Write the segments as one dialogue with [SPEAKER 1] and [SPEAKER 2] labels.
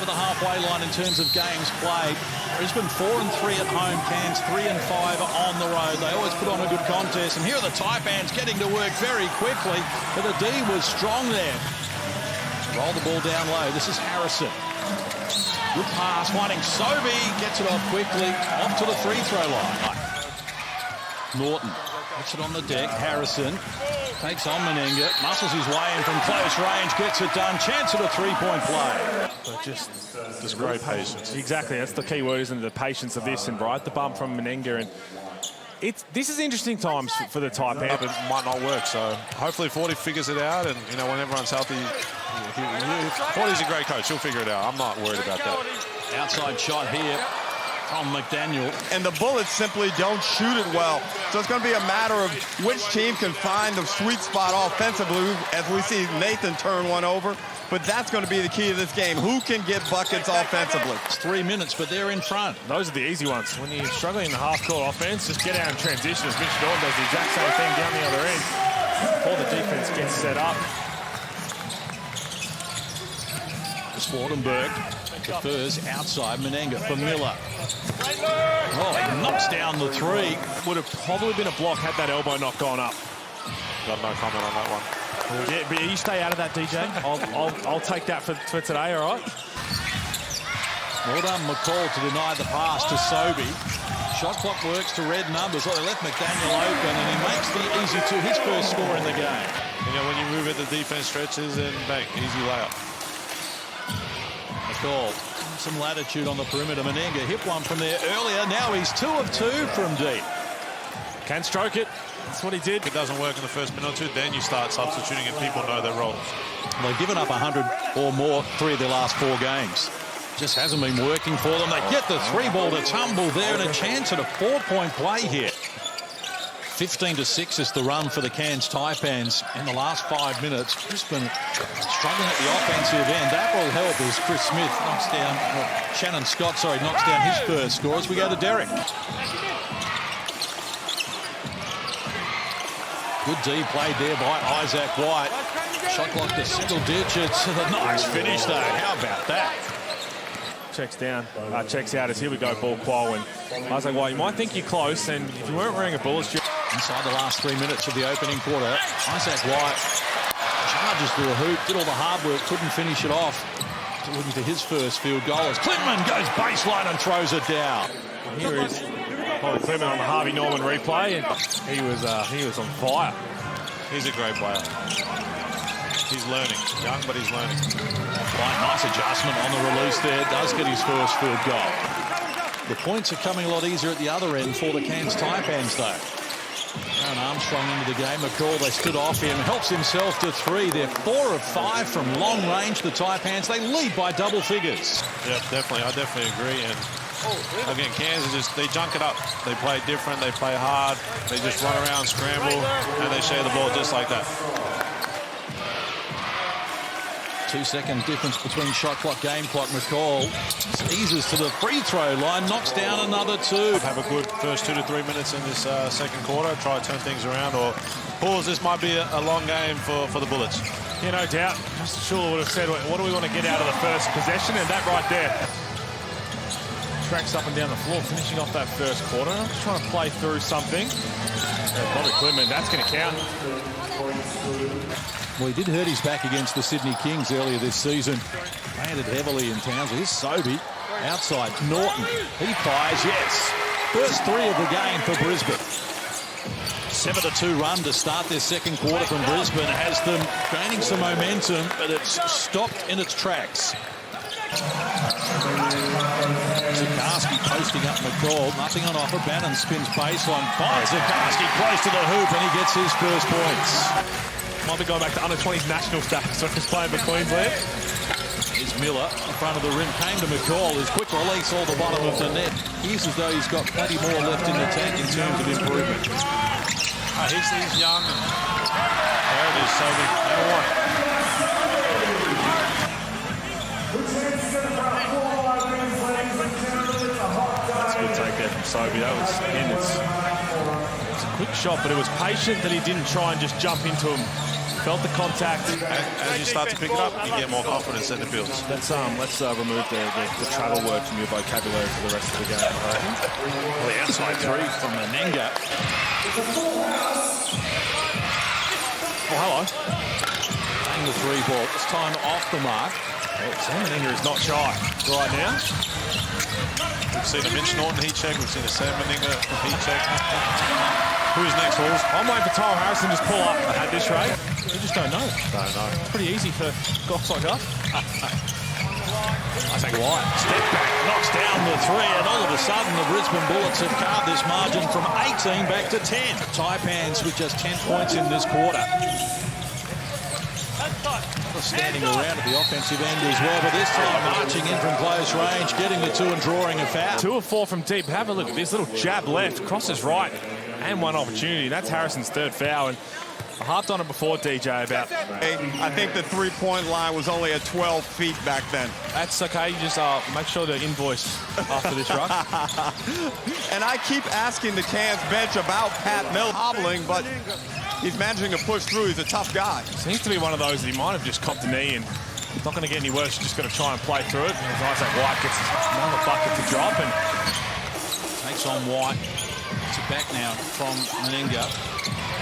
[SPEAKER 1] over the halfway line in terms of games played. Brisbane 4-3 at home, Cairns 3-5 on the road. They always put on a good contest, and here are the Taipans getting to work very quickly, but the D was strong there. Roll the ball down low. This is Harrison. Good pass, finding Sobey, gets it off quickly, off to the free throw line. Norton puts it on the deck. Harrison takes on Menenga, muscles his way in from close range, gets it done. Chance at a three-point play.
[SPEAKER 2] But just great patience.
[SPEAKER 3] Exactly, that's the key word, isn't it? The patience of this, and right the bump from Menenga. And this is interesting times for the Taipans.
[SPEAKER 2] It might not work, so hopefully 40 figures it out, and you know, when everyone's healthy, 40's a great coach. He'll figure it out. I'm not worried about that.
[SPEAKER 1] Outside shot here from McDaniel.
[SPEAKER 4] And the Bullets simply don't shoot it well. So it's going to be a matter of which team can find the sweet spot offensively, as we see Nathan turn one over. But that's going to be the key to this game. Who can get buckets offensively?
[SPEAKER 1] It's 3 minutes, but they're in front.
[SPEAKER 3] Those are the easy ones. When you're struggling in the half-court offense, just get out and transition. As Mitch Norton does the exact same thing down the other end. Before the defense gets set up.
[SPEAKER 1] Swartenberg defers outside. Menenga for Miller. Oh, he knocks down the three.
[SPEAKER 3] Would have probably been a block had that elbow not gone up.
[SPEAKER 2] Got no comment on that one.
[SPEAKER 3] Yeah, but you stay out of that, DJ. I'll take that for today, all right?
[SPEAKER 1] Well done, McCall, to deny the pass to Sobey. Shot clock works to red numbers. Well, they left McDaniel open, and he makes the easy two, his first score in the game.
[SPEAKER 2] You know, when you move it, the defense stretches and bang, easy layup.
[SPEAKER 1] McCall, some latitude on the perimeter. Menenga hit one from there earlier. Now he's 2 of 2 from deep.
[SPEAKER 3] Can stroke it. That's what he did.
[SPEAKER 2] If it doesn't work in the first minute or two, then you start substituting and people know their roles.
[SPEAKER 1] They've given up 100 or more 3 of their last 4 games. Just hasn't been working for them. They get the 3-ball to tumble there, and a chance at a 4-point play here. 15-6 is the run for the Cairns Taipans in the last 5 minutes. Brisbane struggling at the offensive end. That will help as Chris Smith knocks down, Shannon Scott, sorry, knocks down his first score as we go to Derek. Good D played there by Isaac White. Shot clock to single digits. A nice finish though. How about that?
[SPEAKER 3] Checks down, checks out as here we go, ball qual. And Isaac White, you might think you're close, and if you weren't wearing a Bullets jersey.
[SPEAKER 1] Inside the last 3 minutes of the opening quarter, Isaac White charges to a hoop, did all the hard work, couldn't finish it off. Looking to his first field goal as Klintman goes baseline and throws it down.
[SPEAKER 3] And here is Bobby Klintman on the Harvey Norman replay, and he was on fire.
[SPEAKER 2] He's a great player. He's learning. Young, but he's learning.
[SPEAKER 1] White, nice adjustment on the release there. Does get his first field goal. The points are coming a lot easier at the other end for the Cairns Taipans, though. Aaron Armstrong into the game. McCall, they stood off him. Helps himself to 3. They're 4 of 5 from long range, the Taipans. They lead by double figures.
[SPEAKER 2] Yeah, definitely. I definitely agree. And again, Kansas they junk it up. They play different. They play hard. They just run around, scramble, and they share the ball just like that.
[SPEAKER 1] 2 second difference between shot clock, game clock. McCall eases to the free throw line, knocks down another 2.
[SPEAKER 2] Have a good first 2 to 3 minutes in this second quarter. Try to turn things around, or pause. This might be a long game for the Bullets.
[SPEAKER 3] Yeah, no doubt. Mr. Schuller would have said, what do we want to get out of the first possession? And that right there. Tracks up and down the floor, finishing off that first quarter. I'm just trying to play through something. Bobby Klintman, that's going to count.
[SPEAKER 1] Well, he did hurt his back against the Sydney Kings earlier this season. Landed heavily in Townsville. Here's Sobey outside. Norton, he fires, yes. First 3 of the game for Brisbane. 7-2 run to start their second quarter from Brisbane has them gaining some momentum, but it's stopped in its tracks. Zakarski posting up McCall. Nothing on offer. Bannon spins baseline. Fires Zakarski close to the hoop, and he gets his first points.
[SPEAKER 3] Might be going back to under-20s national status, so he's playing for Queensland.
[SPEAKER 1] Here's Miller in front of the rim. Came to McCall. His quick release all the bottom of the net. He's as though he's got plenty more left in the tank in terms of improvement.
[SPEAKER 2] He's young. There it is, Sobey. Number 1.
[SPEAKER 3] That's a good take there from Sobey. That was, again, it's a quick shot, but it was patient that he didn't try and just jump into him felt the contact.
[SPEAKER 2] As you start to pick it up, you get more confidence in the fields.
[SPEAKER 3] Let's remove the travel word from your vocabulary for the rest of the game.
[SPEAKER 1] Well, the outside three from Menenga.
[SPEAKER 3] Oh, hello.
[SPEAKER 1] And the three ball. This time off the mark.
[SPEAKER 3] Sam Menenga is not shy right now.
[SPEAKER 2] We've seen a Mitch Norton heat check. We've seen a Sam Menenga heat check. Who's next, Halls?
[SPEAKER 3] I'm waiting for Tyrell Harrison to just pull up at this rate. We just don't know.
[SPEAKER 2] Don't know.
[SPEAKER 3] It's pretty easy for guys like us.
[SPEAKER 1] I think White. Step back, knocks down the three, and all of a sudden the Brisbane Bullets have carved this margin from 18 back to 10. Taipans with just 10 points in this quarter. Standing around at the offensive end as well, but this time marching in from close range, getting the two and drawing a foul.
[SPEAKER 3] 2 of 4 from deep. Have a look at this little jab left, crosses right, and one opportunity. That's Harrison's third foul. And I harped on it before, DJ, about...
[SPEAKER 4] I think the three-point line was only at 12 feet back then.
[SPEAKER 3] That's okay. You just make sure to invoice after this ruck.
[SPEAKER 4] And I keep asking the Cairns bench about Pat Miller hobbling, but he's managing to push through. He's a tough guy.
[SPEAKER 3] Seems to be one of those that he might have just copped a knee and not going to get any worse. He's just going to try and play through it. And Isaac White gets another bucket to drop and
[SPEAKER 1] takes on White. It's it back now from Menenga.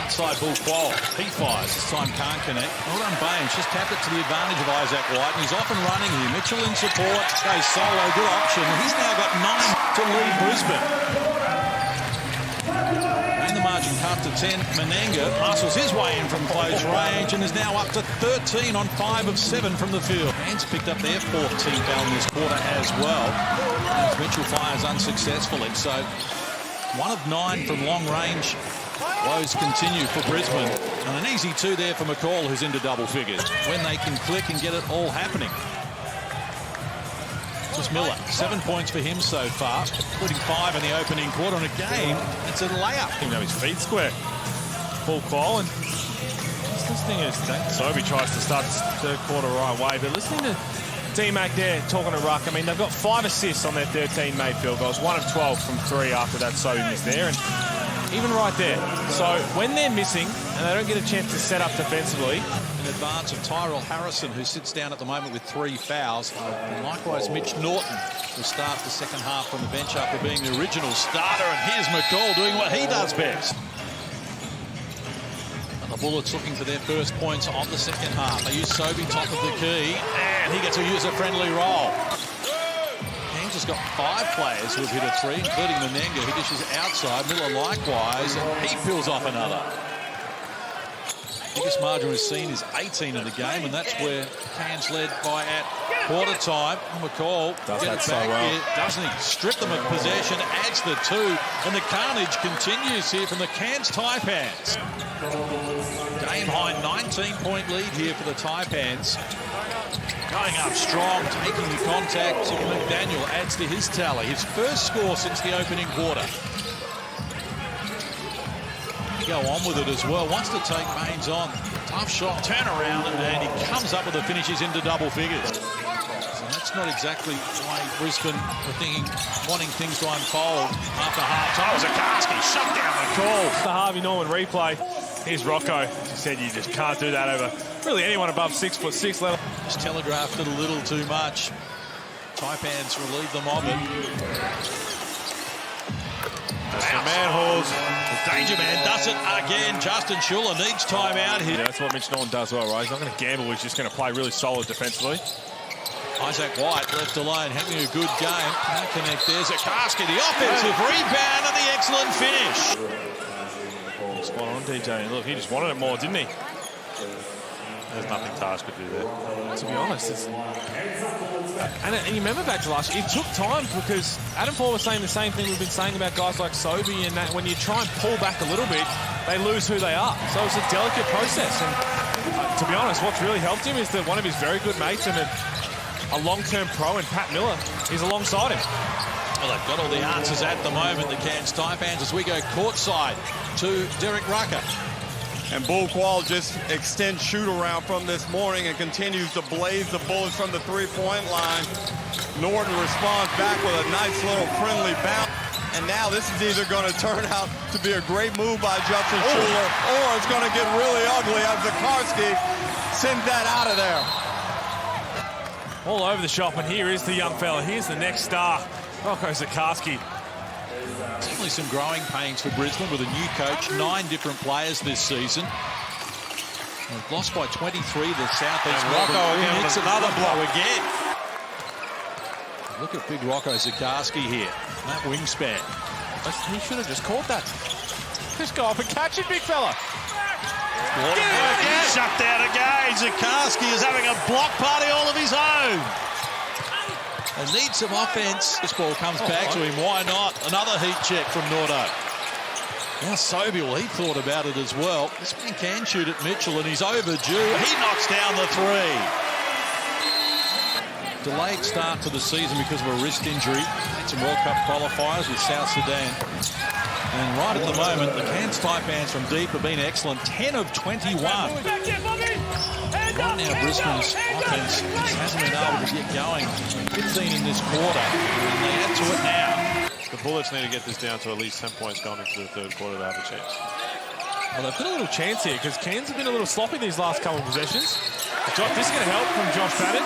[SPEAKER 1] Outside ball qual. He fires. This time can't connect. Well done, Baines. Just tapped it to the advantage of Isaac White. And he's off and running here. Mitchell in support. Goes solo. Good option. He's now got 9 to lead Brisbane. And the margin cut to 10. Menenga muscles his way in from close range and is now up to 13 on 5 of 7 from the field. Cairns picked up their 4th team foul in this quarter as well. As Mitchell fires unsuccessfully. So 1 of 9 from long range. Woes continue for Brisbane. And an easy 2 there for McCall, who's into double figures. When they can click and get it all happening. Just Miller, 7 points for him so far, including 5 in the opening quarter. And again, it's a layup.
[SPEAKER 3] You know, his feet square. Full qual. And just listening as Sobey tries to start the third quarter right way. But listening to D-Mac there talking to Ruck, I mean, they've got 5 assists on their 13 made field goals. 1 of 12 from 3 after that Sobey missed there. And even right there. So when they're missing and they don't get a chance to set up defensively.
[SPEAKER 1] In advance of Tyrell Harrison, who sits down at the moment with 3 fouls. And likewise, Mitch Norton will start the second half from the bench after being the original starter. And here's McCall doing what he does best. And the Bullets looking for their first points of the second half. They use Sobey top of the key. And he gets a user-friendly roll. Has got 5 players who have hit a 3, including Menenga, who dishes outside. Miller likewise, and he peels off another. Biggest margin we've seen is 18 in the game, and that's where Cairns led by at quarter time. McCall
[SPEAKER 3] does that so
[SPEAKER 1] well.
[SPEAKER 3] well.
[SPEAKER 1] Doesn't he? Strip them of possession, adds the 2, and the carnage continues here from the Cairns Taipans. Game high 19-point lead here for the Taipans. Going up strong, taking the contact. McDaniel adds to his tally. His first score since the opening quarter. Go on with it as well. Wants to take Baines on. Tough shot, turn around, and he comes up with the finishes into double figures. So that's not exactly the way Brisbane were thinking, wanting things to unfold after half-time. Zakarski shut down the call.
[SPEAKER 3] The Harvey Norman replay. Here's Rocco. He said you just can't do that over really anyone above 6'6" level.
[SPEAKER 1] Just telegraphed it a little too much. Taipans relieve them of it.
[SPEAKER 3] That's the man Halls.
[SPEAKER 1] The danger man does it again. Justin Schuller needs time out here.
[SPEAKER 3] Yeah, that's what Mitch Norton does well, right? He's not going to gamble. He's just going to play really solid defensively.
[SPEAKER 1] Isaac White left alone, having a good game. Can't connect there. Zakarski, the offensive rebound and the excellent finish.
[SPEAKER 3] Spot on, DJ. Look, he just wanted it more, didn't he?
[SPEAKER 2] There's nothing Tash could do there.
[SPEAKER 3] To be honest, and you remember back to last year, it took time because Adam Ford was saying the same thing we've been saying about guys like Sobey, and that when you try and pull back a little bit, they lose who they are. So it's a delicate process. And to be honest, what's really helped him is that one of his very good mates and a long-term pro in Pat Miller is alongside him.
[SPEAKER 1] Well, they've got all the answers at the moment, the Cairns Taipans, as we go courtside to Derek Rucker.
[SPEAKER 4] And Bull Qual just extends shoot-around from this morning and continues to blaze the Bullets from the three-point line. Norton responds back with a nice little friendly bounce. And now this is either going to turn out to be a great move by Justin Schuler, or it's going to get really ugly as Zakarski sends that out of there.
[SPEAKER 3] All over the shop, and here is the young fella. Here's the next star, Rocco Zakarski.
[SPEAKER 1] Certainly some growing pains for Brisbane with a new coach, 9 different players this season. They've lost by 23 the Southeast.
[SPEAKER 2] Rocco again with another blow again.
[SPEAKER 1] Look at big Rocco Zakarski here. That wingspan.
[SPEAKER 3] He should have just caught that. Just go up and catch it, big fella.
[SPEAKER 1] Shut down again. Zakarski is having a block party all of his own. They need some offense. This ball comes back to him. Why not? Another heat check from Nordo. Now Sobiel, he thought about it as well. This man can shoot at Mitchell, and he's overdue. He knocks down the 3. Delayed start to the season because of a wrist injury. Had some World Cup qualifiers with South Sudan. And right at the moment, the Cairns Taipans from deep have been excellent. 10 of 21. Right now, Brisbane's offense just hasn't been able to get going. 15 in this quarter, and they add to it now.
[SPEAKER 2] The Bullets need to get this down to at least 10 points going into the third quarter to have a chance.
[SPEAKER 3] Well, they've got a little chance here because Cairns have been a little sloppy these last couple of possessions. This is going to help from Josh Bannon.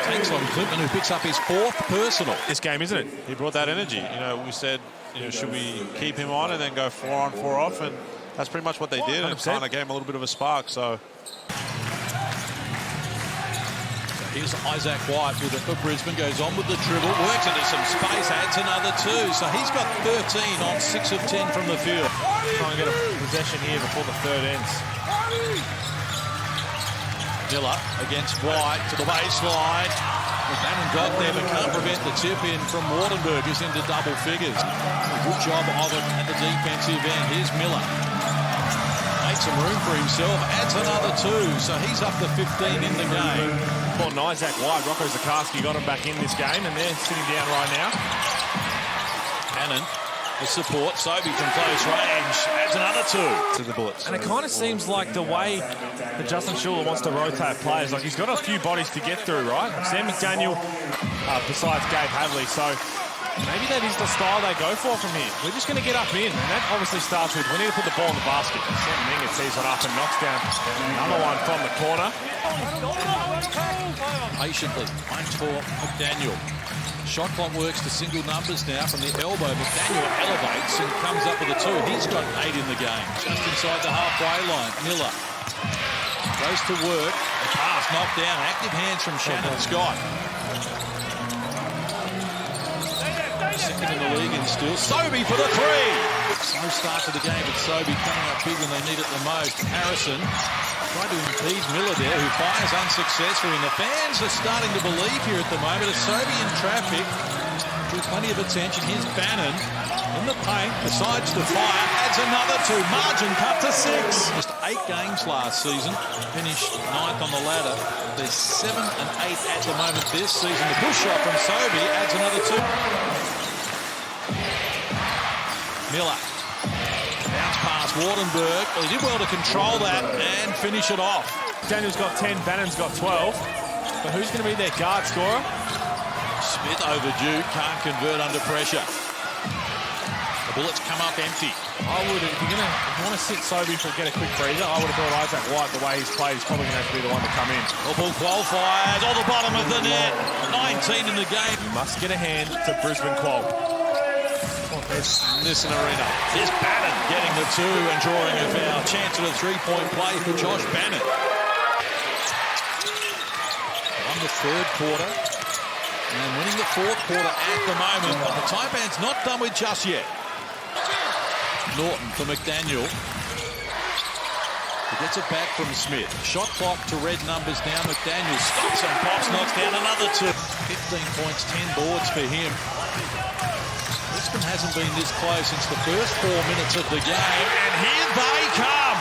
[SPEAKER 1] Takes on Clipman, who picks up his 4th personal.
[SPEAKER 3] This game, isn't it?
[SPEAKER 2] He brought that energy. You know, we said, should we keep him on and then go 4 on 4 off? And that's pretty much what they did. And it kind of gave him a little bit of a spark. So
[SPEAKER 1] here's Isaac White with it for Brisbane. Goes on with the dribble, works into some space, adds another 2. So he's got 13 on 6 of 10 from the field.
[SPEAKER 3] Try and get a possession here before the third ends.
[SPEAKER 1] Miller against White to the baseline. McMahon got there, but can't prevent the tip in from Wardenberg, who's into double figures. Good job of it at the defensive end. Here's Miller. Makes some room for himself, adds another 2, so he's up to 15 in the game.
[SPEAKER 3] Well, Isaac White, Rocco Zakarski got him back in this game, and they're sitting down right now.
[SPEAKER 1] Hannon, the support, Sobey from close range, adds another 2 to the Bullets.
[SPEAKER 3] And it kind of seems like the way that Justin Schuler wants to rotate players, like he's got a few bodies to get through, right? Sam McDaniel, besides Gabe Havley, so maybe that is the style they go for from here. We're just going to get up in, and that obviously starts with, we need to put the ball in the basket. Sam Minga sees it up and knocks down another one from the corner.
[SPEAKER 1] Patiently, waits for McDaniel. Shot clock works to single numbers now from the elbow. McDaniel elevates and comes up with a 2. He's got 8 in the game. Just inside the halfway line. Miller goes to work. The pass knocked down. Active hands from Shannon Scott. Second in the league in steals. Sobey for the 3. Slow start to the game, but Sobey coming up big when they need it the most. Harrison tried to impede Miller there, who fires unsuccessfully. And the fans are starting to believe here at the moment. As Sobey in traffic, drew plenty of attention. Here's Bannon in the paint, decides to fire, adds another 2. Margin cut to 6. Just 8 games last season, finished 9th on the ladder. There's 7 and 8 at the moment this season. The push shot from Sobey adds another 2. Miller. Bounce pass, Wardenberg. Well, he did well to control that and finish it off.
[SPEAKER 3] Daniel's got 10, Bannon's got 12. But who's going to be their guard scorer?
[SPEAKER 1] Smith overdue, can't convert under pressure. The Bullets come up empty.
[SPEAKER 3] I would, if you want to sit Sobey for get a quick breather, I would have thought Isaac White, the way he's played, is probably going to have to be the one to come in.
[SPEAKER 1] Ball qualifiers, on the bottom of the net. 19 in the game.
[SPEAKER 3] You must get a hand to Brisbane Qual.
[SPEAKER 2] This an arena.
[SPEAKER 1] Here's Bannon getting the 2 and drawing a foul. Chance at a 3-point play for Josh Bannon. On the third quarter and winning the 4th quarter at the moment. But the Taipans not done with just yet. Norton for McDaniel. He gets it back from Smith. Shot clock to red numbers now. McDaniel stops and pops, knocks down another 2. 15 points, 10 boards for him. Brisbane hasn't been this close since the first 4 minutes of the game, and here they come.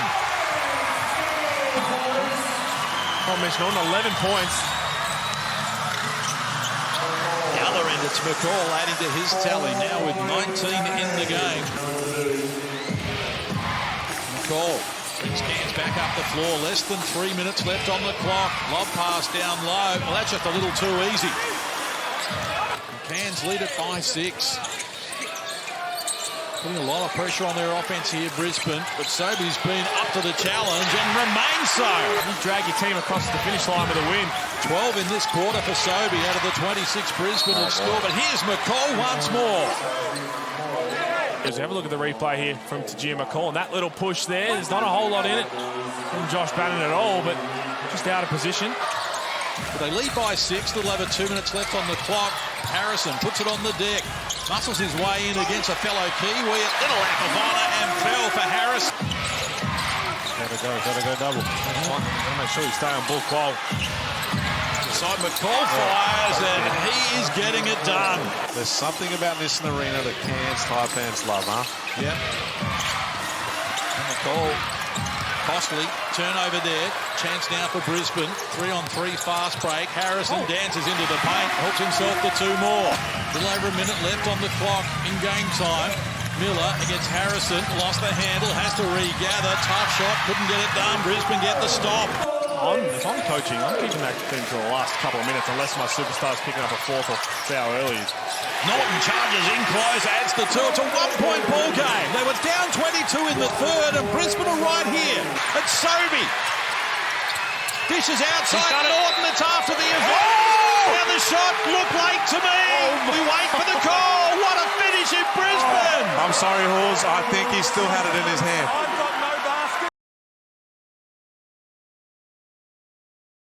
[SPEAKER 3] Combination on 11 points.
[SPEAKER 1] The other end, it's McCall adding to his tally now with 19 in the game. McCall brings Cairns back up the floor. Less than 3 minutes left on the clock. Lob pass down low. Well, that's just a little too easy. Cairns lead it by 6. Putting a lot of pressure on their offense here, Brisbane. But Sobey's been up to the challenge and remains so.
[SPEAKER 3] You drag your team across the finish line with a win.
[SPEAKER 1] 12 in this quarter for Sobey out of the 26 Brisbane have scored. But here's McCall once more.
[SPEAKER 3] As we have a look at the replay here from Tajir McCall, and that little push there's not a whole lot in it from Josh Bannon at all, but just out of position.
[SPEAKER 1] But they lead by 6. They'll have 2 minutes left on the clock. Harrison puts it on the deck. Muscles his way in against a fellow Kiwi. A little lack of honour and fell for Harris.
[SPEAKER 2] Gotta go double.
[SPEAKER 3] Gotta make sure you stay on ball qual.
[SPEAKER 1] Inside McCall fires, and he is getting it done.
[SPEAKER 2] There's something about this arena that Cairns Taipans love, huh?
[SPEAKER 1] Yep. And McCall, costly, turnover there. Chance now for Brisbane. 3-on-3 fast break. Harrison dances into the paint, hooks himself to 2 more. A little over a minute left on the clock in game time. Miller against Harrison, lost the handle, has to regather. Tough shot, couldn't get it done. Brisbane get the stop.
[SPEAKER 3] If I'm coaching, I'm keeping that team to the last couple of minutes unless my superstar's picking up a 4th or foul early.
[SPEAKER 1] Norton charges in close, adds the 2. It's a 1-point ball game. They were down 22 in the 3rd, and Brisbane are right here. It's Sobey. Dishes outside Norton. It's after the event. And the shot looked late to me. We wait for the call. What a finish in Brisbane.
[SPEAKER 2] I'm sorry, Halls. I think he still had it in his hand.